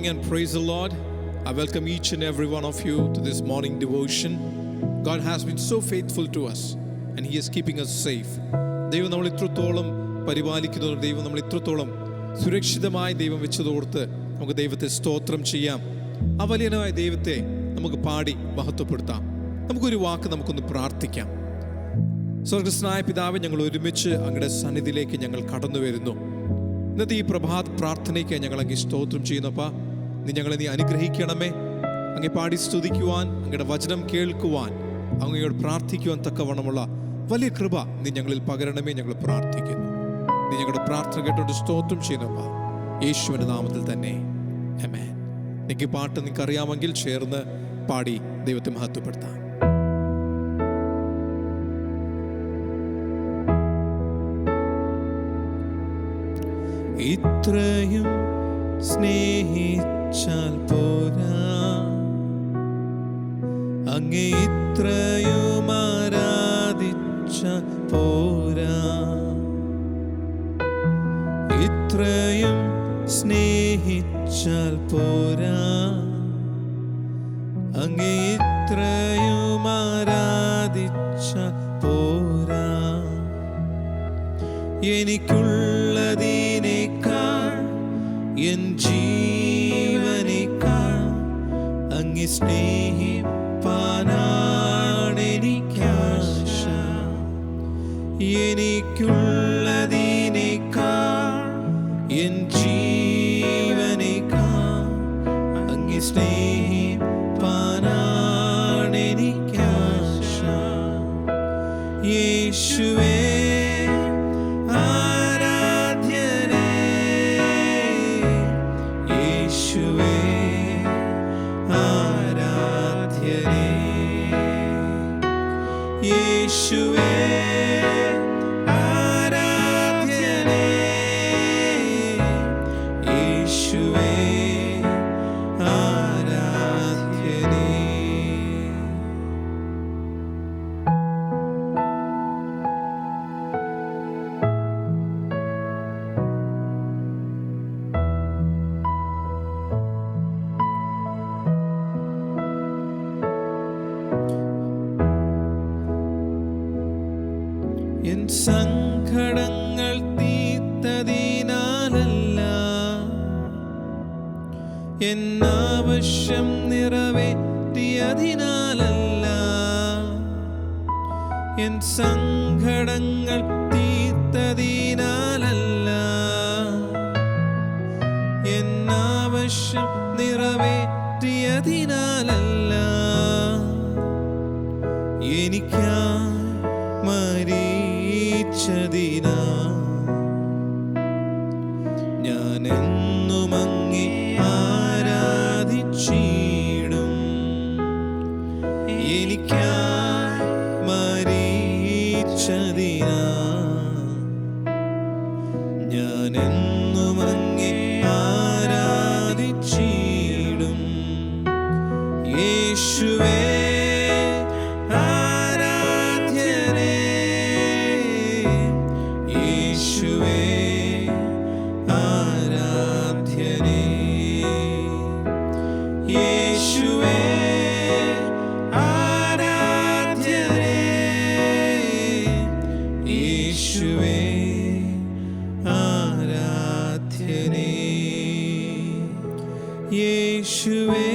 morning and praise the Lord. I welcome each and every one of you to this morning devotion. God has been so faithful to us and He is keeping us safe. ദൈവം നമ്മൾ ഇത്രത്തോളം പരിപാലിക്കുന്നു, ദൈവം നമ്മൾ ഇത്രത്തോളം സുരക്ഷിതമായി ദൈവം വെച്ചതോർത്ത് നമുക്ക് ദൈവത്തെ സ്തോത്രം ചെയ്യാം. ആ വലിയനായ ദൈവത്തെ നമുക്ക് പാടി മഹത്വപ്പെടുത്താം. നമുക്കൊരു വാക്ക് നമുക്കൊന്ന് പ്രാർത്ഥിക്കാം. സ്വർഗ്ഗസ്ഥനായ പിതാവേ, ഞങ്ങൾ ഒരുമിച്ച് അങ്ങയുടെ സന്നിധിയിലേക്ക് ഞങ്ങൾ കടന്നു വരുന്നു. ഇന്നത്തെ ഈ പ്രഭാത പ്രാർത്ഥനയ്ക്ക് ഞങ്ങൾ അങ്ങ് സ്തോത്രം ചെയ്യുന്നപ്പാ. നീ ഞങ്ങളെ അനുഗ്രഹിക്കണമേ. അങ്ങേ പാടി സ്തുതിക്കുവാൻ, അങ്ങയുടെ വചനം കേൾക്കുവാൻ, അങ്ങയോട് പ്രാർത്ഥിക്കുവാൻ തക്കവണ്ണമുള്ള വലിയ കൃപ നീ ഞങ്ങളിൽ പകരണമേ. ഞങ്ങൾ പ്രാർത്ഥിക്കുന്നു. നീ ഞങ്ങളുടെ പ്രാർത്ഥന കേട്ടോണ്ട് സ്തോത്രം ചെയ്യുന്നപ്പാ, യേശുവിൻ്റെ നാമത്തിൽ തന്നെ ആമേൻ. നിങ്ങൾക്ക് ഈ പാട്ട് നിങ്ങൾക്ക് അറിയാമെങ്കിൽ ചേർന്ന് പാടി ദൈവത്തെ മഹത്വപ്പെടുത്താം. ഇത്രയും സ്നേഹിച്ചാൽ പോരാ, അങ്ങേ ഇത്രയും ആരാധിച്ചാൽ പോരാ, ഇത്രയും സ്നേഹിച്ചാൽ പോരാ, അങ്ങേ ഇത്രയും ആരാധിച്ചാൽ പോരാ. എനിക്കുള്ളതിനേക്കാൾ എൻ ജീവനേക്കാൾ അങ്ങേ സ്നേഹിപ്പാനാണെനിക്കാശ. എനിക്കുള്ളതിനേക്കാൾ എൻ ജീവനേക്കാൾ അങ്ങേ സ്നേഹിപ്പാനാണെനിക്കാശ. യേശുവേ എൻ സങ്കടങ്ങൾ തീർത്തതിനാലല്ല, എൻ ആവശ്യം നിറവേറ്റിയതിനാലല്ല, എൻ സങ്കടങ്ങൾ തീർത്തതിനാലല്ല, എൻ ആവശ്യം നിറവേറ്റിയതിനാലല്ല, എനിക്കായി മരിച്ചതിനാ ഞാൻ എന്നും അങ്ങേ ആരാധിച്ചിടും. എനിക്കായി മരിച്ചതിനാ ഞാൻ എന്നും അങ്ങേ ആരാധിച്ചിടും. യേശുവേ യേശുവേ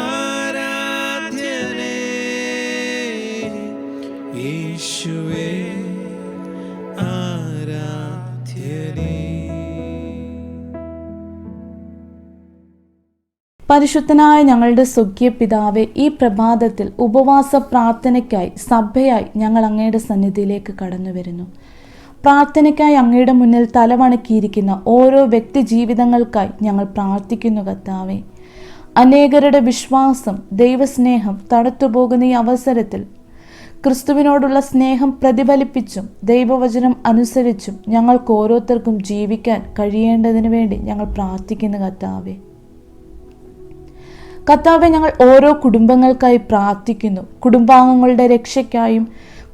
ആരാധ്യനേ, യേശുവേ ആരാധ്യനേ. പരിശുദ്ധനായ ഞങ്ങളുടെ സ്വർഗീയ പിതാവേ, ഈ പ്രഭാതത്തിൽ ഉപവാസ പ്രാർത്ഥനയ്ക്കായി സഭയായി ഞങ്ങൾ അങ്ങയുടെ സന്നിധിയിലേക്ക് കടന്നു വരുന്നു. പ്രാർത്ഥനയ്ക്കായി അങ്ങയുടെ മുന്നിൽ തലവണക്കിയിരിക്കുന്ന ഓരോ വ്യക്തി ജീവിതങ്ങൾക്കായി ഞങ്ങൾ പ്രാർത്ഥിക്കുന്നു കർത്താവേ. അനേകരുടെ വിശ്വാസം, ദൈവസ്നേഹം തടുത്തുപോകുന്ന ഈ അവസരത്തിൽ ക്രിസ്തുവിനോടുള്ള സ്നേഹം പ്രതിഫലിപ്പിച്ചും ദൈവവചനം അനുസരിച്ചും ഞങ്ങൾക്ക് ഓരോരുത്തർക്കും ജീവിക്കാൻ കഴിയേണ്ടതിനു വേണ്ടി ഞങ്ങൾ പ്രാർത്ഥിക്കുന്നു കർത്താവേ. കർത്താവേ, ഞങ്ങൾ ഓരോ കുടുംബങ്ങൾക്കായി പ്രാർത്ഥിക്കുന്നു. കുടുംബാംഗങ്ങളുടെ രക്ഷയ്ക്കായും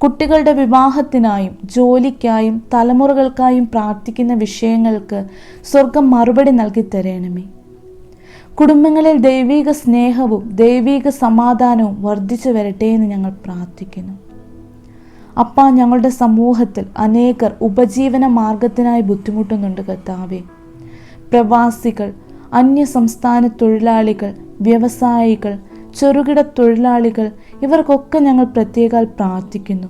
കുട്ടികളുടെ വിവാഹത്തിനായും ജോലിക്കായും തലമുറകൾക്കായും പ്രാർത്ഥിക്കുന്ന വിഷയങ്ങൾക്ക് സ്വർഗം മറുപടി നൽകി തരണമേ. കുടുംബങ്ങളിൽ ദൈവിക സ്നേഹവും ദൈവിക സമാധാനവും വർദ്ധിച്ചു വരട്ടെ എന്ന് ഞങ്ങൾ പ്രാർത്ഥിക്കുന്നു. അപ്പാ, ഞങ്ങളുടെ സമൂഹത്തിൽ അനേകർ ഉപജീവന മാർഗത്തിനായി ബുദ്ധിമുട്ടുന്നുണ്ട് കർത്താവേ. പ്രവാസികൾ, അന്യസംസ്ഥാന തൊഴിലാളികൾ, വ്യവസായികൾ, ചെറുകിട തൊഴിലാളികൾ, ഇവർക്കൊക്കെ ഞങ്ങൾ പ്രത്യേകം പ്രാർത്ഥിക്കുന്നു.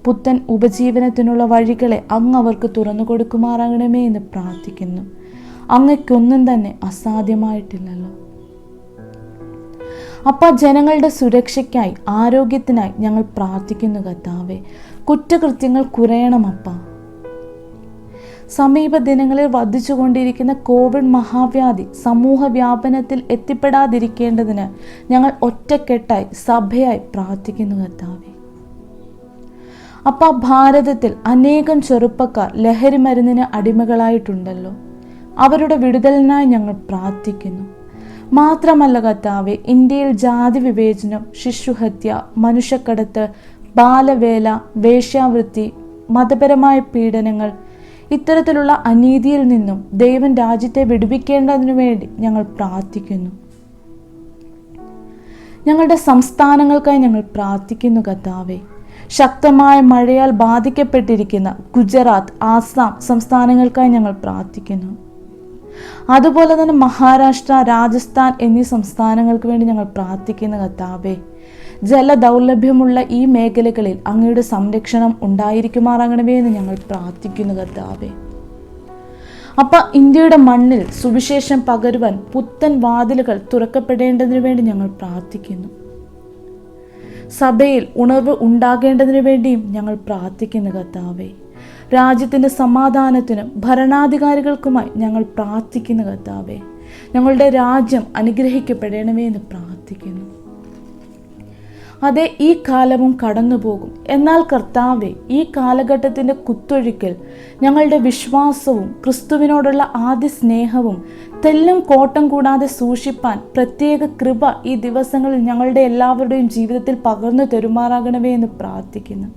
പുത്തൻ ഉപജീവനത്തിനുള്ള വഴികളെ അങ്ങ് അവർക്ക് തുറന്നു കൊടുക്കുമാറാകണമേ എന്ന് പ്രാർത്ഥിക്കുന്നു. അങ്ങയ്ക്കൊന്നും തന്നെ അസാധ്യമായിട്ടില്ലല്ലോ. അപ്പ, ജനങ്ങളുടെ സുരക്ഷയ്ക്കായി, ആരോഗ്യത്തിനായി ഞങ്ങൾ പ്രാർത്ഥിക്കുന്നു കർത്താവേ. കുറ്റകൃത്യങ്ങൾ കുറയണം അപ്പ. സമീപ ദിനങ്ങളിൽ വർദ്ധിച്ചുകൊണ്ടിരിക്കുന്ന കോവിഡ് മഹാവ്യാധി സമൂഹ വ്യാപനത്തിൽ എത്തിപ്പെടാതിരിക്കേണ്ടതിന് ഞങ്ങൾ ഒറ്റക്കെട്ടായി സഭയായി പ്രാർത്ഥിക്കുന്നു കർത്താവേ. അപ്പ, ഭാരതത്തിൽ അനേകം ചെറുപ്പക്കാർ ലഹരി മരുന്നിന് അടിമകളായിട്ടുണ്ടല്ലോ. അവരുടെ വിടുതലിനായി ഞങ്ങൾ പ്രാർത്ഥിക്കുന്നു. മാത്രമല്ല കർത്താവേ, ഇന്ത്യയിൽ ജാതി വിവേചനം, ശിശുഹത്യ, മനുഷ്യക്കടത്ത്, ബാലവേല, വേശ്യാവൃത്തി, മതപരമായ പീഡനങ്ങൾ, ഇത്തരത്തിലുള്ള അനീതിയിൽ നിന്നും ദൈവം രാജ്യത്തെ വിടുവിക്കേണ്ടതിനു വേണ്ടി ഞങ്ങൾ പ്രാർത്ഥിക്കുന്നു. ഞങ്ങളുടെ സംസ്ഥാനങ്ങൾക്കായി ഞങ്ങൾ പ്രാർത്ഥിക്കുന്നു കർത്താവേ. ശക്തമായ മഴയാൽ ബാധിക്കപ്പെട്ടിരിക്കുന്ന ഗുജറാത്ത്, ആസാം സംസ്ഥാനങ്ങൾക്കായി ഞങ്ങൾ പ്രാർത്ഥിക്കുന്നു. അതുപോലെ തന്നെ മഹാരാഷ്ട്ര, രാജസ്ഥാൻ എന്നീ സംസ്ഥാനങ്ങൾക്ക് വേണ്ടി ഞങ്ങൾ പ്രാർത്ഥിക്കുന്ന കർത്താവേ. ജലദൗർലഭ്യമുള്ള ഈ മേഖലകളിൽ അങ്ങയുടെ സംരക്ഷണം ഉണ്ടായിരിക്കുമാറാകണമേ എന്ന് ഞങ്ങൾ പ്രാർത്ഥിക്കുന്നു കർത്താവേ. അപ്പ, ഇന്ത്യയുടെ മണ്ണിൽ സുവിശേഷം പകരുവാൻ പുത്തൻ വാതിലുകൾ തുറക്കപ്പെടേണ്ടതിനു വേണ്ടി ഞങ്ങൾ പ്രാർത്ഥിക്കുന്നു. സഭയിൽ ഉണർവ് ഉണ്ടാകേണ്ടതിനു വേണ്ടിയും ഞങ്ങൾ പ്രാർത്ഥിക്കുന്നു കർത്താവേ. രാജ്യത്തിൻ്റെ സമാധാനത്തിനും ഭരണാധികാരികൾക്കുമായി ഞങ്ങൾ പ്രാർത്ഥിക്കുന്നു കർത്താവേ. ഞങ്ങളുടെ രാജ്യം അനുഗ്രഹിക്കപ്പെടണമേ എന്ന് പ്രാർത്ഥിക്കുന്നു. അതെ, ഈ കാലവും കടന്നു പോകും. എന്നാൽ കർത്താവേ, ഈ കാലഘട്ടത്തിൻ്റെ കുത്തൊഴുക്കിൽ ഞങ്ങളുടെ വിശ്വാസവും ക്രിസ്തുവിനോടുള്ള ആദ്യ സ്നേഹവും തെല്ലും കോട്ടം കൂടാതെ സൂക്ഷിപ്പാൻ പ്രത്യേക കൃപ ഈ ദിവസങ്ങളിൽ ഞങ്ങളുടെ എല്ലാവരുടെയും ജീവിതത്തിൽ പകർന്നു തരുമാറാകണമേ എന്ന് പ്രാർത്ഥിക്കുന്നു.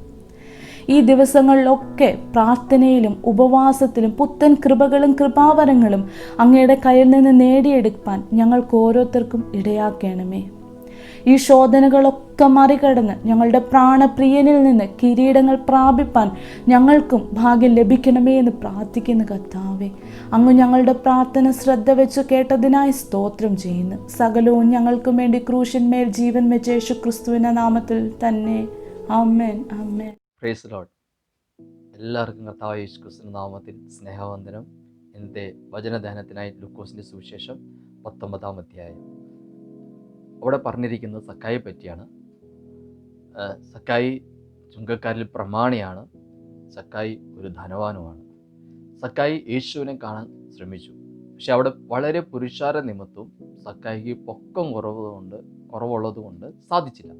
ഈ ദിവസങ്ങളിലൊക്കെ പ്രാർത്ഥനയിലും ഉപവാസത്തിലും പുത്തൻ കൃപകളും കൃപാവരങ്ങളും അങ്ങയുടെ കയ്യിൽ നിന്ന് നേടിയെടുക്കാൻ ഞങ്ങൾക്ക് ഓരോരുത്തർക്കും ഇടയാക്കണമേ. ഈ ശോധനകളൊക്കെ മറികടന്ന് ഞങ്ങളുടെ പ്രാണപ്രിയനിൽ നിന്ന് കിരീടങ്ങൾ പ്രാപിപ്പാൻ ഞങ്ങൾക്കും ഭാഗ്യം ലഭിക്കണമേ എന്ന് പ്രാർത്ഥിക്കുന്നു കർത്താവേ. അങ്ങ് ഞങ്ങളുടെ പ്രാർത്ഥന ശ്രദ്ധ വെച്ച് കേട്ടതിനായി സ്തോത്രം ചെയ്യുന്നു. സകലവും ഞങ്ങൾക്കും വേണ്ടി ക്രൂശന്മേൽ ജീവൻ വെച്ച യേശു ക്രിസ്തുവിന്റെ നാമത്തിൽ തന്നെ. ആമേൻ, ആമേൻ. Praise lord. എല്ലാവർക്കും കർത്താവായ യേശു ക്രിസ്തുവിന്റെ നാമത്തിൽ സ്നേഹവന്ദനം. ഇന്നത്തെ വചനദാനത്തിനായി ലൂക്കോസിൻ്റെ സുവിശേഷം 19-ാം അധ്യായം. അവിടെ പറഞ്ഞിരിക്കുന്നത് സക്കായിയെ പറ്റിയാണ്. സക്കായി ചുങ്കക്കാരിൽ പ്രമാണിയാണ്. സക്കായി ഒരു ധനവാനുമാണ്. സക്കായി യേശുവിനെ കാണാൻ ശ്രമിച്ചു. പക്ഷെ അവിടെ വളരെ പുരുഷാര നിമിത്തവും സക്കായിക്ക് പൊക്കം കുറവുള്ളത് കൊണ്ട് സാധിച്ചില്ല.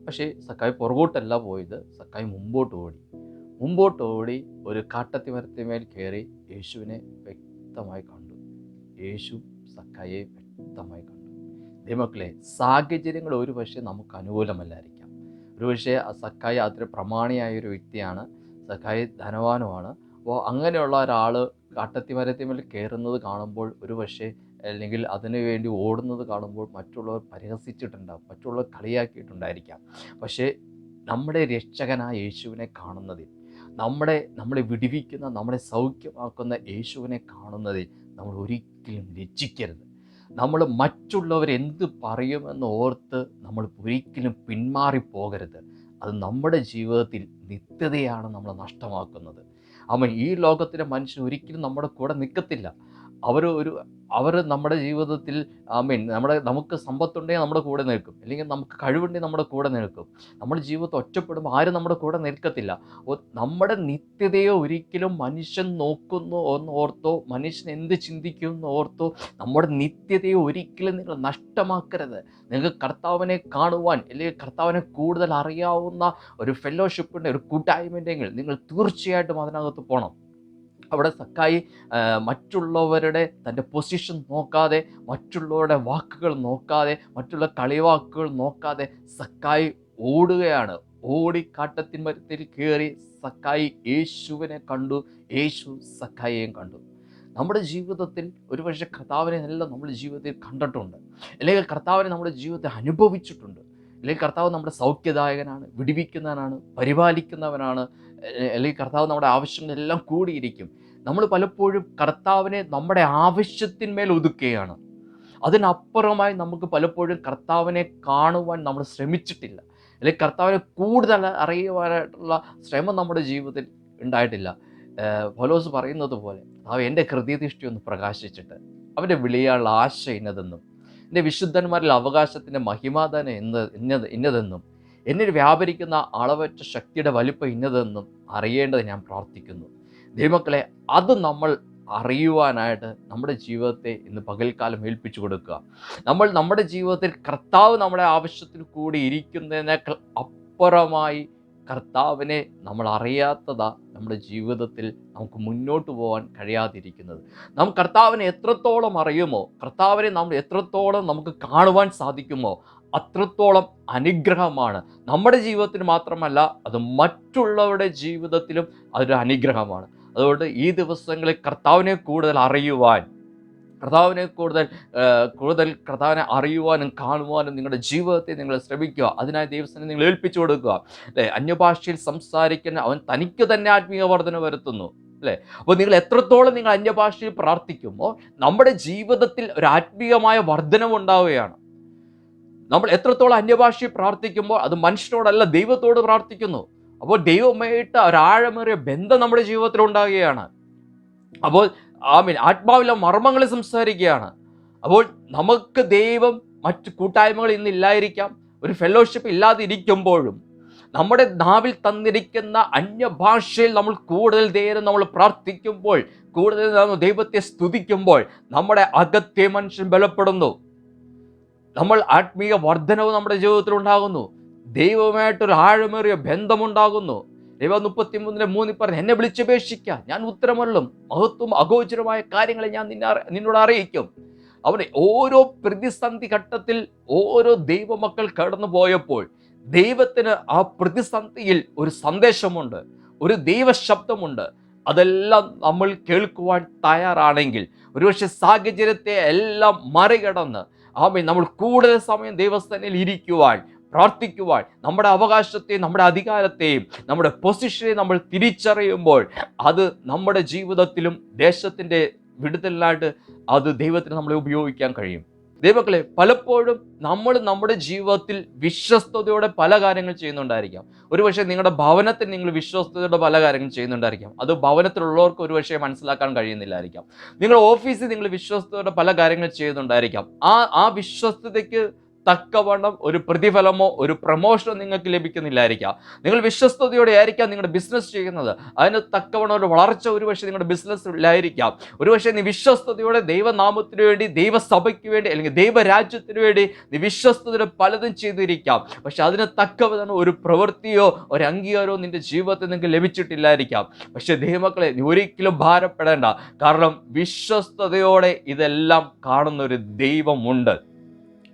പക്ഷേ സക്കായി പുറകോട്ടല്ല പോയത്. സക്കായി മുമ്പോട്ട് ഓടി ഒരു കാട്ടത്തിമരത്തിന്മേൽ കയറി യേശുവിനെ വ്യക്തമായി കണ്ടു. യേശു സക്കായിയെ വ്യക്തമായി കണ്ടു. ദൈവമക്കളെ, സാഹചര്യങ്ങൾ ഒരുപക്ഷെ നമുക്ക് അനുകൂലമല്ലായിരിക്കാം. ഒരുപക്ഷെ സക്കായി അത്ര പ്രമാണിയായ ഒരു വ്യക്തിയാണ്. സക്കായി ധനവാനുമാണ്. അപ്പോൾ അങ്ങനെയുള്ള ഒരാൾ കാട്ടത്തിമരത്തിന്മേൽ കയറുന്നത് കാണുമ്പോൾ ഒരുപക്ഷെ, അല്ലെങ്കിൽ അതിനു വേണ്ടി ഓടുന്നത് കാണുമ്പോൾ മറ്റുള്ളവർ പരിഹസിച്ചിട്ടുണ്ടാകും, മറ്റുള്ളവർ കളിയാക്കിയിട്ടുണ്ടായിരിക്കാം. പക്ഷേ നമ്മുടെ രക്ഷകനായ യേശുവിനെ കാണുന്നതിൽ, നമ്മളെ വിടുവിക്കുന്ന, നമ്മളെ സൗഖ്യമാക്കുന്ന യേശുവിനെ കാണുന്നതിൽ നമ്മൾ ഒരിക്കലും ലജ്ജിക്കരുത്. നമ്മൾ മറ്റുള്ളവരെന്ത് പറയുമെന്ന് ഓർത്ത് നമ്മൾ ഒരിക്കലും പിന്മാറിപ്പോകരുത്. അത് നമ്മുടെ ജീവിതത്തിൽ നിത്യതയാണ് നമ്മൾ നഷ്ടമാക്കുന്നത്. ഈ ലോകത്തിലെ മനുഷ്യൻ ഒരിക്കലും നമ്മുടെ കൂടെ നിൽക്കത്തില്ല. അവർ നമ്മുടെ ജീവിതത്തിൽ നമുക്ക് സമ്പത്തുണ്ടെങ്കിൽ നമ്മുടെ കൂടെ നിൽക്കും, അല്ലെങ്കിൽ നമുക്ക് കഴിവുണ്ടെങ്കിൽ നമ്മുടെ കൂടെ നിൽക്കും. നമ്മുടെ ജീവിതത്തിൽ ഒറ്റപ്പെടുമ്പോൾ ആരും നമ്മുടെ കൂടെ നിൽക്കത്തില്ല. നമ്മുടെ നിത്യതയെ ഒരിക്കലും മനുഷ്യൻ നോക്കുന്നു എന്ന് ഓർത്തോ, മനുഷ്യൻ എന്ത് ചിന്തിക്കുമെന്ന് ഓർത്തോ നമ്മുടെ നിത്യതയെ ഒരിക്കലും നിങ്ങൾ നഷ്ടമാക്കരുത്. നിങ്ങൾക്ക് കർത്താവിനെ കാണുവാൻ, അല്ലെങ്കിൽ കർത്താവിനെ കൂടുതൽ അറിയാവുന്ന ഒരു ഫെലോഷിപ്പിൻ്റെ, ഒരു കൂട്ടായ്മയുണ്ടെങ്കിൽ നിങ്ങൾ തീർച്ചയായിട്ടും അതിനകത്ത് പോകണം. അവിടെ സക്കായി മറ്റുള്ളവരുടെ തൻ്റെ പൊസിഷൻ നോക്കാതെ, മറ്റുള്ളവരുടെ വാക്കുകൾ നോക്കാതെ, മറ്റുള്ള കളിവാക്കുകൾ നോക്കാതെ സക്കായി ഓടുകയാണ്. ഓടി കാട്ടത്തിൻ മരത്തിൽ കയറി സക്കായി യേശുവിനെ കണ്ടു. യേശു സക്കായിയെയും കണ്ടു. നമ്മുടെ ജീവിതത്തിൽ ഒരുപക്ഷെ കർത്താവിനെ എല്ലാം നമ്മുടെ ജീവിതത്തിൽ കണ്ടിട്ടുണ്ട്, അല്ലെങ്കിൽ കർത്താവിനെ നമ്മുടെ ജീവിതത്തിൽ അനുഭവിച്ചിട്ടുണ്ട്, അല്ലെങ്കിൽ കർത്താവ് നമ്മുടെ സൗഖ്യദായകനാണ്, വിടിവിക്കുന്നവനാണ്, പരിപാലിക്കുന്നവനാണ്, അല്ലെങ്കിൽ കർത്താവ് നമ്മുടെ ആവശ്യങ്ങളെല്ലാം കൂടിയിരിക്കും. നമ്മൾ പലപ്പോഴും കർത്താവിനെ നമ്മുടെ ആവശ്യത്തിന്മേൽ ഒതുക്കുകയാണ്. അതിനപ്പുറമായി നമുക്ക് പലപ്പോഴും കർത്താവിനെ കാണുവാൻ നമ്മൾ ശ്രമിച്ചിട്ടില്ല, അല്ലെങ്കിൽ കർത്താവിനെ കൂടുതൽ അറിയുവാനായിട്ടുള്ള ശ്രമം നമ്മുടെ ജീവിതത്തിൽ ഉണ്ടായിട്ടില്ല. പൗലോസ് പറയുന്നത് പോലെ, കർത്താവ് എൻ്റെ ഹൃദയദൃഷ്ടി ഒന്ന് പ്രകാശിച്ചിട്ട് അവൻ്റെ വിളിയാനുള്ള ആശ ഇന്നതെന്നും എൻ്റെ വിശുദ്ധന്മാരിൽ അവകാശത്തിൻ്റെ മഹിമാദാനം ഇന്നതെന്നും എന്നിൽ വ്യാപരിക്കുന്ന അളവറ്റ ശക്തിയുടെ വലിപ്പം ഇന്നതെന്നും അറിയേണ്ടത് ഞാൻ പ്രാർത്ഥിക്കുന്നു. ദൈവമക്കളെ, അത് നമ്മൾ അറിയുവാനായിട്ട് നമ്മുടെ ജീവിതത്തെ ഇന്ന് പകൽക്കാലം ഏൽപ്പിച്ചു കൊടുക്കുക. നമ്മൾ നമ്മുടെ ജീവിതത്തിൽ കർത്താവ് നമ്മുടെ ആവശ്യത്തിൽ കൂടി ഇരിക്കുന്നതിനേക്കാൾ അപ്പുറമായി കർത്താവിനെ നമ്മൾ അറിയാത്തതാ നമ്മുടെ ജീവിതത്തിൽ നമുക്ക് മുന്നോട്ട് പോകാൻ കഴിയാതിരിക്കുന്നത്. നാം കർത്താവിനെ എത്രത്തോളം അറിയുമോ, കർത്താവിനെ നമ്മൾ എത്രത്തോളം നമുക്ക് കാണുവാൻ സാധിക്കുമോ, അത്രത്തോളം അനുഗ്രഹമാണ്. നമ്മുടെ ജീവിതത്തിന് മാത്രമല്ല, അത് മറ്റുള്ളവരുടെ ജീവിതത്തിലും അതൊരു അനുഗ്രഹമാണ്. അതുകൊണ്ട് ഈ ദിവസങ്ങളിൽ കർത്താവിനെ കൂടുതൽ അറിയുവാൻ, കർത്താവിനെ അറിയുവാനും കാണുവാനും നിങ്ങളുടെ ജീവിതത്തെ നിങ്ങൾ ശ്രമിക്കുക. അതിനായി ദൈവത്തിനെ നിങ്ങൾ ഏൽപ്പിച്ചു കൊടുക്കുക. അല്ലേ, അന്യഭാഷയിൽ സംസാരിക്കുന്ന അവൻ തനിക്ക് തന്നെ ആത്മീയ വർധന വരുത്തുന്നു. അല്ലേ, അപ്പോൾ നിങ്ങൾ എത്രത്തോളം നിങ്ങൾ അന്യഭാഷയിൽ പ്രാർത്ഥിക്കുമ്പോൾ നമ്മുടെ ജീവിതത്തിൽ ഒരു ആത്മീയമായ വർധനമുണ്ടാവുകയാണ്. നമ്മൾ എത്രത്തോളം അന്യഭാഷയിൽ പ്രാർത്ഥിക്കുമ്പോൾ അത് മനുഷ്യനോടല്ല, ദൈവത്തോട് പ്രാർത്ഥിക്കുന്നു. അപ്പോൾ ദൈവമായിട്ട് ഒരാഴമേറിയ ബന്ധം നമ്മുടെ ജീവിതത്തിൽ ഉണ്ടാകുകയാണ്. അപ്പോൾ ആത്മാവിലെ മർമ്മങ്ങളെ സംസാരിക്കുകയാണ്. അപ്പോൾ നമുക്ക് ദൈവം മറ്റു കൂട്ടായ്മകൾ ഇന്ന് ഇല്ലായിരിക്കാം, ഒരു ഫെലോഷിപ്പ് ഇല്ലാതെ ഇരിക്കുമ്പോഴും നമ്മുടെ നാവിൽ തന്നിരിക്കുന്ന അന്യഭാഷയിൽ നമ്മൾ കൂടുതൽ നേരം നമ്മൾ പ്രാർത്ഥിക്കുമ്പോൾ, കൂടുതൽ നമ്മൾ ദൈവത്തെ സ്തുതിക്കുമ്പോൾ നമ്മുടെ അകത്തെ മനുഷ്യൻ ബലപ്പെടുന്നു. നമ്മൾ ആത്മീയ വർധനവ് നമ്മുടെ ജീവിതത്തിൽ ഉണ്ടാകുന്നു. ദൈവമായിട്ടൊരു ആഴമേറിയ ബന്ധമുണ്ടാകുന്നു. ദൈവം 33:3 പറഞ്ഞു, എന്നെ വിളിച്ചപേക്ഷിക്കുക, ഞാൻ ഉത്തരമരുളും, മഹത്വം അഗോചരമായ കാര്യങ്ങളെ ഞാൻ നിന്നോട് അറിയിക്കും. അവനെ ഓരോ പ്രതിസന്ധി ഘട്ടത്തിൽ ഓരോ ദൈവമക്കൾ കടന്നു പോയപ്പോൾ ദൈവത്തിന് ആ പ്രതിസന്ധിയിൽ ഒരു സന്ദേശമുണ്ട്, ഒരു ദൈവശബ്ദമുണ്ട്. അതെല്ലാം നമ്മൾ കേൾക്കുവാൻ തയ്യാറാണെങ്കിൽ ഒരുപക്ഷെ സാഹചര്യത്തെ എല്ലാം മറികടന്ന് നമ്മൾ കൂടുതൽ സമയം ദൈവസ്ഥാനത്തിൽ ഇരിക്കുവാൻ, പ്രാർത്ഥിക്കുവാൻ, നമ്മുടെ അവകാശത്തെയും നമ്മുടെ അധികാരത്തെയും നമ്മുടെ പൊസിഷനെയും നമ്മൾ തിരിച്ചറിയുമ്പോൾ അത് നമ്മുടെ ജീവിതത്തിലും ദേശത്തിൻ്റെ വിടുതലിനായിട്ട് അത് ദൈവത്തിന് നമ്മളെ ഉപയോഗിക്കാൻ കഴിയും. ദൈവമക്കളെ, പലപ്പോഴും നമ്മൾ നമ്മുടെ ജീവിതത്തിൽ വിശ്വസ്തയോടെ പല കാര്യങ്ങൾ ചെയ്യുന്നുണ്ടായിരിക്കാം. ഒരുപക്ഷെ നിങ്ങളുടെ ഭവനത്തിൽ നിങ്ങൾ വിശ്വസ്തയോടെ പല കാര്യങ്ങൾ ചെയ്യുന്നുണ്ടായിരിക്കാം. അത് ഭവനത്തിലുള്ളവർക്ക് ഒരുപക്ഷെ മനസ്സിലാക്കാൻ കഴിയുന്നില്ലായിരിക്കാം. നിങ്ങൾ ഓഫീസിൽ നിങ്ങൾ വിശ്വസ്തയോടെ പല കാര്യങ്ങൾ ചെയ്യുന്നുണ്ടായിരിക്കാം. ആ വിശ്വസ്തതയ്ക്ക് തക്കവണ്ണം ഒരു പ്രതിഫലമോ ഒരു പ്രൊമോഷനോ നിങ്ങൾക്ക് ലഭിക്കുന്നില്ലായിരിക്കാം. നിങ്ങൾ വിശ്വസ്തയോടെ ആയിരിക്കാം നിങ്ങളുടെ ബിസിനസ് ചെയ്യുന്നത്, അതിന് തക്കവണ്ണം ഒരു വളർച്ച ഒരുപക്ഷെ നിങ്ങളുടെ ബിസിനസ്സിലായിരിക്കാം. ഒരുപക്ഷെ നീ വിശ്വസ്തയോടെ ദൈവനാമത്തിന് വേണ്ടി, ദൈവസഭയ്ക്ക് വേണ്ടി, അല്ലെങ്കിൽ ദൈവരാജ്യത്തിന് വേണ്ടി നീ വിശ്വസ്തയോടെ പലതും ചെയ്തിരിക്കാം. പക്ഷെ അതിന് തക്കവണ്ണം ഒരു പ്രവൃത്തിയോ ഒരു അംഗീകാരമോ നിന്റെ ജീവിതത്തിൽ നിങ്ങൾക്ക് ലഭിച്ചിട്ടില്ലായിരിക്കാം. പക്ഷെ ദൈവമക്കളെ, നീ ഒരിക്കലും ഭാരപ്പെടേണ്ട. കാരണം വിശ്വസ്തയോടെ ഇതെല്ലാം കാണുന്ന ഒരു ദൈവമുണ്ട്.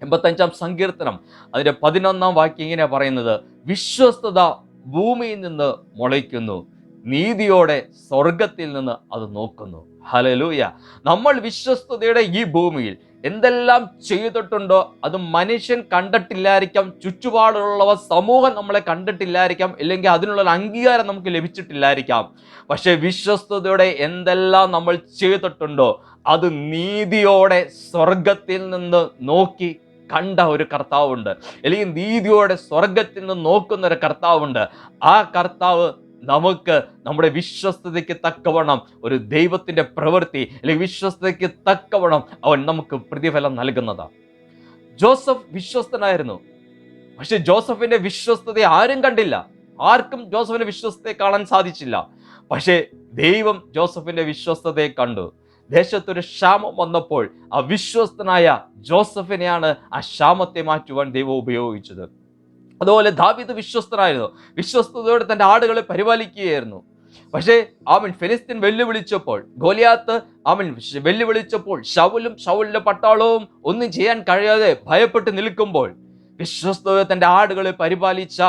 85-ാം സങ്കീർത്തനം അതിൻ്റെ 11-ാം വാക്യം ഇങ്ങനെ പറയുന്നത്, വിശ്വസ്തത ഭൂമിയിൽ നിന്ന് മുളയ്ക്കുന്നു, നീതിയോടെ സ്വർഗത്തിൽ നിന്ന് അത് നോക്കുന്നു. ഹല്ലേലൂയ. നമ്മൾ വിശ്വസ്തതയുടെ ഈ ഭൂമിയിൽ എന്തെല്ലാം ചെയ്തിട്ടുണ്ടോ അത് മനുഷ്യൻ കണ്ടിട്ടില്ലായിരിക്കാം, ചുറ്റുപാടുള്ളവ സമൂഹം നമ്മളെ കണ്ടിട്ടില്ലായിരിക്കാം, ഇല്ലെങ്കിൽ അതിനുള്ള അംഗീകാരം നമുക്ക് ലഭിച്ചിട്ടില്ലായിരിക്കാം. പക്ഷെ വിശ്വസ്തതയോടെ എന്തെല്ലാം നമ്മൾ ചെയ്തിട്ടുണ്ടോ അത് നീതിയോടെ സ്വർഗത്തിൽ നിന്ന് നോക്കി കണ്ട ഒരു കർത്താവുണ്ട്, അല്ലെങ്കിൽ നീതിയോടെ സ്വർഗത്തിൽ നിന്ന് നോക്കുന്ന ഒരു കർത്താവുണ്ട്. ആ കർത്താവ് നമുക്ക് നമ്മുടെ വിശ്വസ്തതയ്ക്ക് തക്കവണ്ണം ഒരു ദൈവത്തിൻ്റെ പ്രവൃത്തി, അല്ലെങ്കിൽ വിശ്വസ്തതയ്ക്ക് തക്കവണ്ണം അവൻ നമുക്ക് പ്രതിഫലം നൽകുന്നതാണ്. ജോസഫ് വിശ്വസ്തനായിരുന്നു. പക്ഷെ ജോസഫിന്റെ വിശ്വസ്തതയെ ആരും കണ്ടില്ല. ആർക്കും ജോസഫിന്റെ വിശ്വസ്തതയെ കാണാൻ സാധിച്ചില്ല. പക്ഷേ ദൈവം ജോസഫിന്റെ വിശ്വസ്തതയെ കണ്ടു. ദേശത്തൊരു ക്ഷാമം വന്നപ്പോൾ ആ വിശ്വസ്തനായ ജോസഫിനെയാണ് ആ ക്ഷാമത്തെ മാറ്റുവാൻ ദൈവം ഉപയോഗിച്ചത്. അതുപോലെ ദാവീദ് വിശ്വസ്തനായിരുന്നു. വിശ്വസ്തയോടെ തൻ്റെ ആടുകളെ പരിപാലിക്കുകയായിരുന്നു. പക്ഷേ ഫെലിസ്തീൻ വെല്ലുവിളിച്ചപ്പോൾ, ഗോലിയാത്ത് വെല്ലുവിളിച്ചപ്പോൾ, ശൗലിന്റെ പട്ടാളവും ഒന്നും ചെയ്യാൻ കഴിയാതെ ഭയപ്പെട്ട് നിൽക്കുമ്പോൾ വിശ്വസ്തയോടെ തൻ്റെ ആടുകളെ പരിപാലിച്ച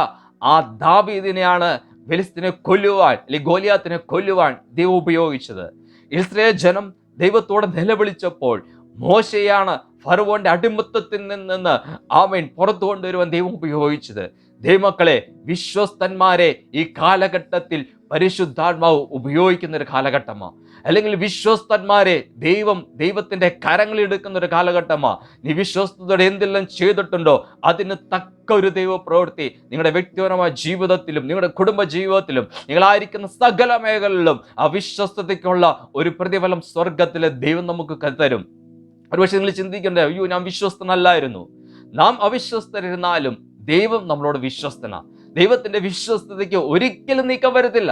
ആ ദാവീദിനെയാണ് ഫെലിസ്തീനെ കൊല്ലുവാൻ, അല്ലെങ്കിൽ ഗോലിയാത്തിനെ കൊല്ലുവാൻ ദൈവം ഉപയോഗിച്ചത്. ഇസ്രായേൽ ജനം ദൈവത്തോടെ നിലവിളിച്ചപ്പോൾ മോശയാണ് ഫറവോന്റെ അടിമത്തത്തിൽ നിന്ന് പുറത്തു കൊണ്ടുവരുവാൻ ദൈവം ഉപയോഗിച്ചത്. ദൈവമക്കളെ, വിശ്വസ്തന്മാരെ ഈ കാലഘട്ടത്തിൽ പരിശുദ്ധാത്മാവ് ഉപയോഗിക്കുന്ന ഒരു കാലഘട്ടമാണ്. അല്ലെങ്കിൽ വിശ്വസ്തന്മാരെ ദൈവത്തിന്റെ കരങ്ങളിൽ എടുക്കുന്ന ഒരു കാലഘട്ടമാണ്. നീ വിശ്വസ്തയോടെ എന്തെല്ലാം ചെയ്തിട്ടുണ്ടോ അതിന് തക്ക ഒരു ദൈവ പ്രവൃത്തി നിങ്ങളുടെ വ്യക്തിപരമായ ജീവിതത്തിലും നിങ്ങളുടെ കുടുംബ ജീവിതത്തിലും നിങ്ങളായിരിക്കുന്ന സകല മേഖലകളിലും ആ വിശ്വസ്തതയ്ക്കുള്ള ഒരു പ്രതിഫലം സ്വർഗത്തിലെ ദൈവം നമുക്ക് തരും. ഒരുപക്ഷെ നിങ്ങൾ ചിന്തിക്കണ്ടേ, അയ്യോ ഞാൻ വിശ്വസ്തനല്ലായിരുന്നു. നാം അവിശ്വസ്തരിരുന്നാലും ദൈവം നമ്മളോട് വിശ്വസ്തനാ. ദൈവത്തിന്റെ വിശ്വസ്തതയ്ക്ക് ഒരിക്കലും നീക്കം വരത്തില്ല.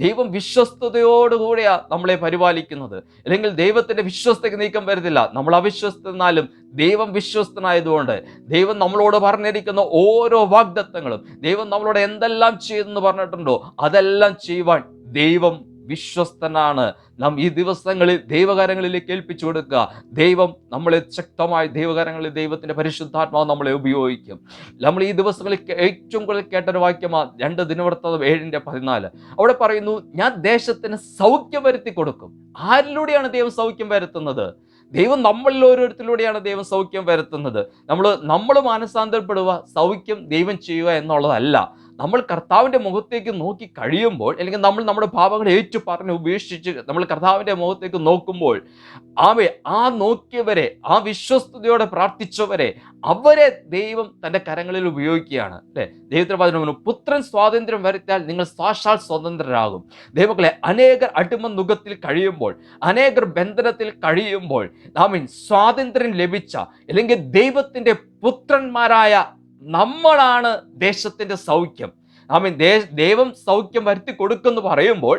ദൈവം വിശ്വസ്തയോടുകൂടിയാ നമ്മളെ പരിപാലിക്കുന്നത്. അല്ലെങ്കിൽ ദൈവത്തിന്റെ വിശ്വസ്തയ്ക്ക് നീക്കം വരുന്നില്ല. നമ്മൾ അവിശ്വസ്തനാലും ദൈവം വിശ്വസ്തനായതുകൊണ്ട് ദൈവം നമ്മളോട് പറഞ്ഞിരിക്കുന്ന ഓരോ വാഗ്ദത്തങ്ങളും ദൈവം നമ്മളോട് എന്തെല്ലാം ചെയ്തെന്ന് പറഞ്ഞിട്ടുണ്ടോ അതെല്ലാം ചെയ്യുവാൻ ദൈവം വിശ്വസ്തനാണ്. നാം ഈ ദിവസങ്ങളിൽ ദൈവകരങ്ങളിലേക്ക് ഏൽപ്പിച്ചു കൊടുക്കുക. ദൈവം നമ്മളെ ശക്തമായ ദൈവകരങ്ങളിൽ ദൈവത്തിന്റെ പരിശുദ്ധാത്മാവ് നമ്മളെ ഉപയോഗിക്കും. നമ്മൾ ഈ ദിവസങ്ങളിൽ ഏറ്റവും കൂടുതൽ കേട്ടൊരു വാക്യമാണ് 2 ദിനവൃത്താന്തം 7:14. അവിടെ പറയുന്നു, ഞാൻ ദേശത്തിന് സൗഖ്യം വരുത്തി കൊടുക്കും. ആരിലൂടെയാണ് ദൈവം സൗഖ്യം വരുത്തുന്നത്? ദൈവം നമ്മളിൽ ഓരോരുത്തരിലൂടെയാണ് ദൈവം സൗഖ്യം വരുത്തുന്നത്. നമ്മൾ മാനസാന്തരപ്പെടുക, സൗഖ്യം ദൈവം ചെയ്യുക എന്നുള്ളതല്ല. നമ്മൾ കർത്താവിന്റെ മുഖത്തേക്ക് നോക്കി കഴിയുമ്പോൾ, അല്ലെങ്കിൽ നമ്മൾ നമ്മുടെ പാപങ്ങളെ ഏറ്റു പറഞ്ഞ് ഉപേക്ഷിച്ച് നമ്മൾ കർത്താവിന്റെ മുഖത്തേക്ക് നോക്കുമ്പോൾ ആ നോക്കിയവരെ, ആ വിശ്വസ്തയോടെ പ്രാർത്ഥിച്ചവരെ, അവരെ ദൈവം തന്റെ കരങ്ങളിൽ ഉപയോഗിക്കുകയാണ്. അല്ലെ, ദൈവത്തിന് പറഞ്ഞു, പുത്രൻ സ്വാതന്ത്ര്യം വരുത്തിയാൽ നിങ്ങൾ സാക്ഷാൽ സ്വതന്ത്രരാകും. ദൈവങ്ങളെ, അനേകർ അടിമ നുഖത്തിൽ കഴിയുമ്പോൾ, അനേകർ ബന്ധനത്തിൽ കഴിയുമ്പോൾ, സ്വാതന്ത്ര്യം ലഭിച്ച അല്ലെങ്കിൽ ദൈവത്തിന്റെ പുത്രന്മാരായ നമ്മളാണ് ദേശത്തിന്റെ സൗഖ്യം. ദൈവം സൗഖ്യം വരുത്തി കൊടുക്കുമെന്ന് പറയുമ്പോൾ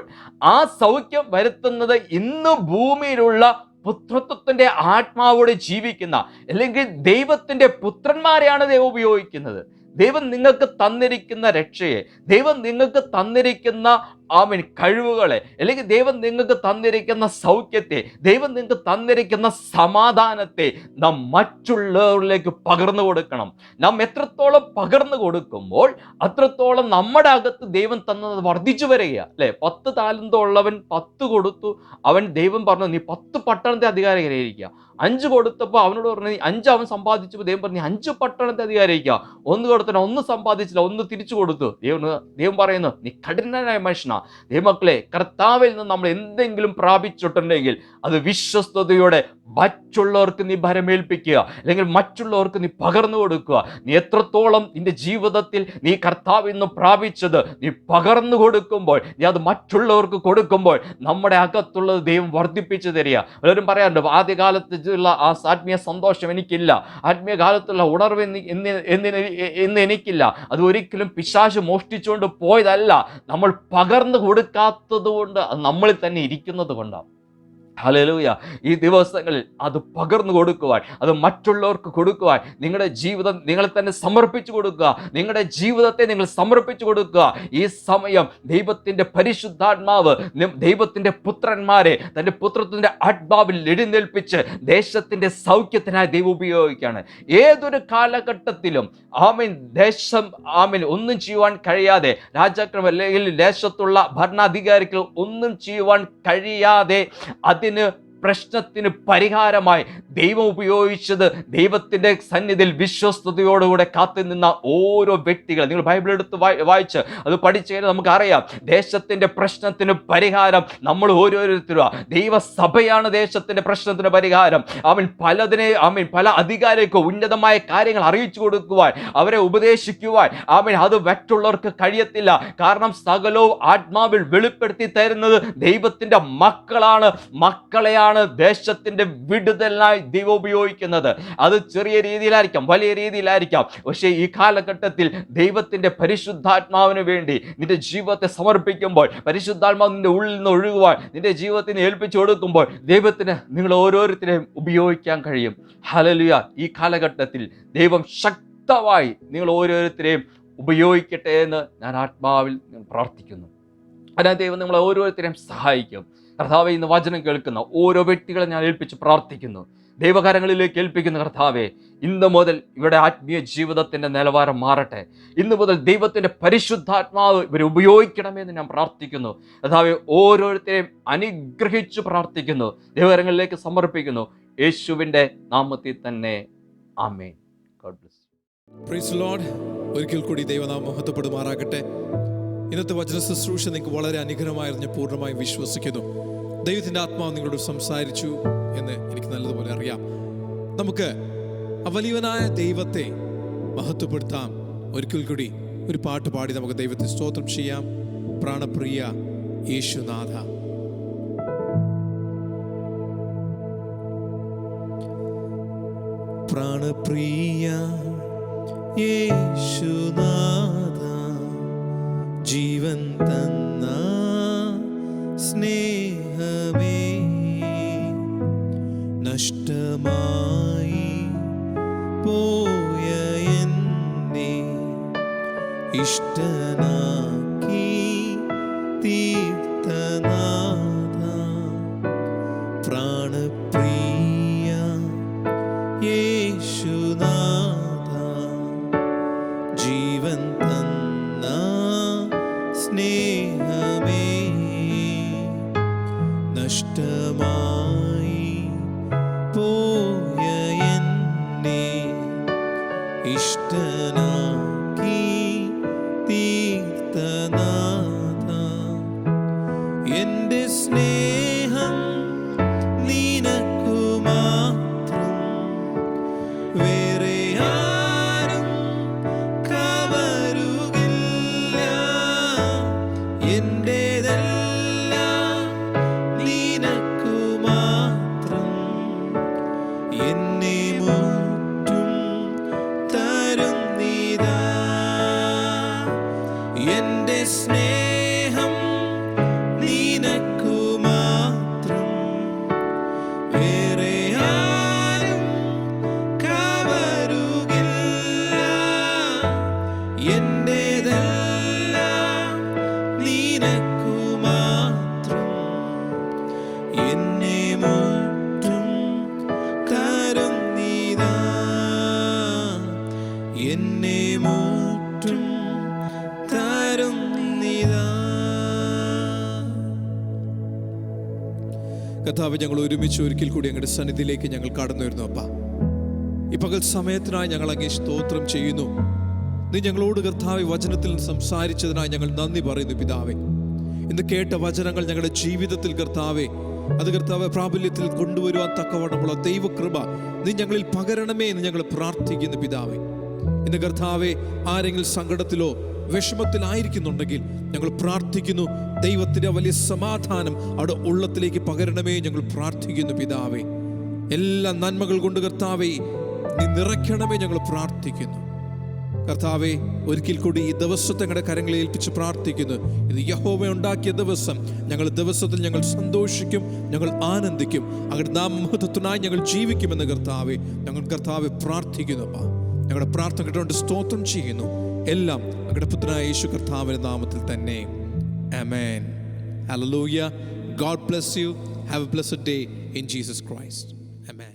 ആ സൗഖ്യം വരുത്തുന്നത് ഇന്ന് ഭൂമിയിലുള്ള പുത്രത്വത്തിന്റെ ആത്മാവോടെ ജീവിക്കുന്ന അല്ലെങ്കിൽ ദൈവത്തിന്റെ പുത്രന്മാരെയാണ് ദൈവം ഉപയോഗിക്കുന്നത്. ദൈവം നിങ്ങൾക്ക് തന്നിരിക്കുന്ന രക്ഷയെ, ദൈവം നിങ്ങൾക്ക് തന്നിരിക്കുന്ന കഴിവുകളെ, അല്ലെങ്കിൽ ദൈവം നിങ്ങൾക്ക് തന്നിരിക്കുന്ന സൗഖ്യത്തെ, ദൈവം നിങ്ങൾക്ക് തന്നിരിക്കുന്ന സമാധാനത്തെ നാം മറ്റുള്ളവരിലേക്ക് പകർന്നു കൊടുക്കണം. നാം എത്രത്തോളം പകർന്നു കൊടുക്കുമ്പോൾ അത്രത്തോളം നമ്മുടെ അകത്ത് ദൈവം തന്നത് വർദ്ധിച്ചു വരികയാണ്. അല്ലെ, 10 താലന്ത് ഉള്ളവൻ 10 കൊടുത്തു. ദൈവം പറഞ്ഞു, നീ 10 പട്ടണത്തെ അധികാരിയായിരിക്കുക. 5 കൊടുത്തപ്പോൾ അവനോട് പറഞ്ഞു, 5 അവൻ സമ്പാദിച്ചപ്പോൾ ദൈവം പറഞ്ഞു, 5 പട്ടണത്തെ അധികാരിക്കുക. 1 കൊടുത്തോ, 1 സമ്പാദിച്ചില്ല, 1 തിരിച്ചു കൊടുത്തു. ദൈവം പറയുന്നു, നീ കഠിനനായ മനുഷ്യനാ. ദൈവമക്കളെ, കർത്താവിൽ നിന്ന് നമ്മൾ എന്തെങ്കിലും പ്രാപിച്ചിട്ടുണ്ടെങ്കിൽ അത് വിശ്വസ്തയോടെ മറ്റുള്ളവർക്ക് നീ ഭരമേൽപ്പിക്കുക, അല്ലെങ്കിൽ മറ്റുള്ളവർക്ക് നീ പകർന്നു കൊടുക്കുക. നീ എത്രത്തോളം നിന്റെ ജീവിതത്തിൽ നീ കർത്താവിൽ നിന്ന് പ്രാപിച്ചത് നീ പകർന്നു കൊടുക്കുമ്പോൾ, നീ അത് മറ്റുള്ളവർക്ക് കൊടുക്കുമ്പോൾ നമ്മുടെ അകത്തുള്ളത് ദൈവം വർദ്ധിപ്പിച്ചു തരിക. പലരും പറയാറുണ്ട്, ആദ്യകാലത്തുള്ള ആ ആത്മീയ സന്തോഷം എനിക്കില്ല, ആത്മീയ കാലത്തുള്ള ഉണർവ് എന്ന് എനിക്കില്ല. അത് ഒരിക്കലും പിശാച് മോഷ്ടിച്ചുകൊണ്ട് പോയതല്ല, നമ്മൾ പകർന്നു കൊടുക്കാത്തത് കൊണ്ട്, അത് നമ്മളിൽ തന്നെ ഇരിക്കുന്നത് കൊണ്ടാണ്. ഹല്ലേലൂയ. ഈ ദിവസങ്ങളിൽ അത് പകർന്നു കൊടുക്കുവാൻ, അത് മറ്റുള്ളവർക്ക് കൊടുക്കുവാൻ നിങ്ങളുടെ ജീവിതം നിങ്ങളെ തന്നെ സമർപ്പിച്ചു കൊടുക്കുക. നിങ്ങളുടെ ജീവിതത്തെ നിങ്ങൾ സമർപ്പിച്ചു കൊടുക്കുക. ഈ സമയം ദൈവത്തിന്റെ പരിശുദ്ധാത്മാവ് ദൈവത്തിന്റെ പുത്രന്മാരെ തന്റെ പുത്രത്തിന്റെ ആത്മാവിൽ എഴുന്നേൽപ്പിച്ച് ദേശത്തിന്റെ സൗഖ്യത്തിനായി ദൈവം ഉപയോഗിക്കുകയാണ്. ഏതൊരു കാലഘട്ടത്തിലും ദേശം ഒന്നും ചെയ്യുവാൻ കഴിയാതെ, രാജാക്കൾ അല്ലെങ്കിൽ ദേശത്തുള്ള ഭരണാധികാരികൾ ഒന്നും ചെയ്യുവാൻ കഴിയാതെ പ്രശ്നത്തിന് പരിഹാരമായി ദൈവം ഉപയോഗിച്ചത് ദൈവത്തിന്റെ സന്നിധിയിൽ വിശ്വസ്തയോടുകൂടെ കാത്തു നിന്ന ഓരോ വ്യക്തികൾ. നിങ്ങൾ ബൈബിൾ എടുത്ത് വായിച്ച് അത് പഠിച്ചു കഴിഞ്ഞാൽ നമുക്കറിയാം, ദേശത്തിന്റെ പ്രശ്നത്തിന് പരിഹാരം നമ്മൾ ഓരോരുത്തരും. ദൈവസഭയാണ് ദേശത്തിന്റെ പ്രശ്നത്തിന് പരിഹാരം. പല അധികാരികൾക്ക് ഉന്നതമായ കാര്യങ്ങൾ അറിയിച്ചു കൊടുക്കുവാൻ, അവരെ ഉപദേശിക്കുവാൻ അത് മറ്റുള്ളവർക്ക് കഴിയത്തില്ല. കാരണം സകലവും ആത്മാവിൽ വെളിപ്പെടുത്തി തരുന്നത് ദൈവത്തിന്റെ മക്കളെയാണ് ദേശത്തിന്റെ വിടുതലായി ദൈവം ഉപയോഗിക്കുന്നത്. അത് ചെറിയ രീതിയിലായിരിക്കാം, വലിയ രീതിയിലായിരിക്കാം. പക്ഷേ ഈ കാലഘട്ടത്തിൽ ദൈവത്തിന്റെ പരിശുദ്ധാത്മാവിന് വേണ്ടി നിന്റെ ജീവിതത്തെ സമർപ്പിക്കുമ്പോൾ, പരിശുദ്ധാത്മാവ് നിന്റെ ഉള്ളിൽ നിന്ന് ഒഴുകുവാൻ നിന്റെ ജീവിതത്തിന് ഏൽപ്പിച്ചു കൊടുക്കുമ്പോൾ ദൈവത്തിന് നിങ്ങൾ ഓരോരുത്തരെയും ഉപയോഗിക്കാൻ കഴിയും. ഹല്ലേലൂയ. ഈ കാലഘട്ടത്തിൽ ദൈവം ശക്തമായി നിങ്ങൾ ഓരോരുത്തരെയും ഉപയോഗിക്കട്ടെ എന്ന് ഞാൻ ആത്മാവിൽ പ്രാർത്ഥിക്കുന്നു. അതിനാൽ ദൈവം നമ്മളെ ഓരോരുത്തരെയും സഹായിക്കും. കർത്താവേ, ഇന്ന് വചനം കേൾക്കുന്ന ഓരോ വ്യക്തികളെ ഞാൻ ഏൽപ്പിച്ച് പ്രാർത്ഥിക്കുന്നു. ദൈവകരങ്ങളിലേക്ക് ഏൽപ്പിക്കുന്ന കർത്താവേ, ഇന്ന് മുതൽ ഇവരുടെ ആത്മീയ ജീവിതത്തിൻ്റെ നിലവാരം മാറട്ടെ. ഇന്ന് മുതൽ ദൈവത്തിൻ്റെ പരിശുദ്ധാത്മാവ് ഇവരെ ഉപയോഗിക്കണമെന്ന് ഞാൻ പ്രാർത്ഥിക്കുന്നു. കർത്താവേ, ഓരോരുത്തരെയും അനുഗ്രഹിച്ചു പ്രാർത്ഥിക്കുന്നു, ദൈവകരങ്ങളിലേക്ക് സമർപ്പിക്കുന്നു. യേശുവിൻ്റെ നാമത്തിൽ തന്നെ ആമേൻ. God bless. Praise the lord. ഒരിക്കൽ കൂടി ദൈവനാമം മഹത്വപ്പെടുമാറാകട്ടെ. ഇന്നത്തെ വചന ശുശ്രൂഷ നിങ്ങൾക്ക് വളരെ അനുഗ്രഹമായിരുന്നു ഞാൻ പൂർണ്ണമായും വിശ്വസിക്കുന്നു. ദൈവത്തിൻ്റെ ആത്മാവ് നിങ്ങളോട് സംസാരിച്ചു എന്ന് എനിക്ക് നല്ലതുപോലെ അറിയാം. നമുക്ക് ആ വലിയവനായ ദൈവത്തെ മഹത്വപ്പെടുത്താം. ഒരിക്കൽ കൂടി ഒരു പാട്ട് പാടി നമുക്ക് ദൈവത്തെ സ്തോത്രം ചെയ്യാം. പ്രാണപ്രിയ യേശുനാഥ. പ്രാണപ്രിയ യേശുനാഥ, ജീവൻ തന്ന സ്നേഹമേ, നഷ്ടമായി പോയ എന്നെ ഇഷ്ടനാക്കി തീർത്തനാഥ. പ്രാണപ്രിയ യേശുനാഥ, ജീവൻ തന്ന സ്നേഹമേ, നഷ്ടമായി പോയ എന്നെ ഇഷ്ടനാക്കി തീർത്തനാഥ. എൻ്റെ സ്നേഹം നിനക്കു മാത്രം, വേറെ ആരും കവരുകില്ല. എന്റേതെല്ലാം നിനക്കു മാത്രം, എന്നെ മുറ്റും തരുന്നിതാ. എൻ്റെ സ്നേഹം നിനക്കു മാത്രം, വേറെ ആരും കവരുകില്ല. എന്റേതെല്ലാം നിനക്കു മാത്രം, എന്നെ മുറ്റും തരുന്നിതാ. എന്നെ മുറ്റും തരുന്നിതാ. കർത്താവേ, ഞങ്ങൾ ഒരുമിച്ച് ഒരിക്കൽ കൂടി അങ്ങയുടെ സന്നിധിയിലേക്ക് ഞങ്ങൾ കടന്നു വരുന്നു. അപ്പ, ഈ പകൽ സമയത്തിനായി ഞങ്ങൾ അങ്ങേ സ്തോത്രം ചെയ്യുന്നു. നീ ഞങ്ങളോട് കർത്താവേ വചനത്തിൽ സംസാരിച്ചതിനായി ഞങ്ങൾ നന്ദി പറയുന്നു പിതാവേ. ഇന്ന് കേട്ട വചനങ്ങൾ ഞങ്ങളുടെ ജീവിതത്തിൽ കർത്താവേ, അത് കർത്താവെ പ്രാബല്യത്തിൽ കൊണ്ടുവരുവാൻ തക്കവണ്ണമുള്ള ദൈവകൃപ നീ ഞങ്ങളിൽ പകരണമേ എന്ന് ഞങ്ങൾ പ്രാർത്ഥിക്കുന്നു പിതാവേ. ഇന്ന് കർത്താവെ, ആരെങ്കിലും സങ്കടത്തിലോ വിഷമത്തിലായിരിക്കുന്നുണ്ടെങ്കിൽ ഞങ്ങൾ പ്രാർത്ഥിക്കുന്നു, ദൈവത്തിൻ്റെ വലിയ സമാധാനം അവിടെ ഉള്ളത്തിലേക്ക് പകരണമേ ഞങ്ങൾ പ്രാർത്ഥിക്കുന്നു പിതാവേ. എല്ലാ നന്മകൾ കൊണ്ട് കർത്താവേ നീ നിറയ്ക്കണമേ ഞങ്ങൾ പ്രാർത്ഥിക്കുന്നു. കർത്താവെ, ഒരിക്കൽ കൂടി ഈ ദിവസത്തെ ഞങ്ങളുടെ കരങ്ങളിൽ ഏൽപ്പിച്ച് പ്രാർത്ഥിക്കുന്നു. ഇത് യഹോവ ഉണ്ടാക്കിയ ദിവസം. ദിവസത്തിൽ ഞങ്ങൾ സന്തോഷിക്കും, ഞങ്ങൾ ആനന്ദിക്കും, അങ്ങയുടെ നാമമഹത്വത്തിനായി ഞങ്ങൾ ജീവിക്കുമെന്ന് കർത്താവെ ഞങ്ങൾ കർത്താവെ പ്രാർത്ഥിക്കുന്നു. അപ്പാ, ഞങ്ങളുടെ പ്രാർത്ഥന കേട്ടുകൊണ്ട് സ്തോത്രം ചെയ്യുന്നു. എല്ലാം അങ്ങയുടെ പുത്രനായ യേശു കർത്താവിന്റെ നാമത്തിൽ തന്നെ. ആമേൻ. Hallelujah. God bless you. Have a blessed day in Jesus Christ. Amen.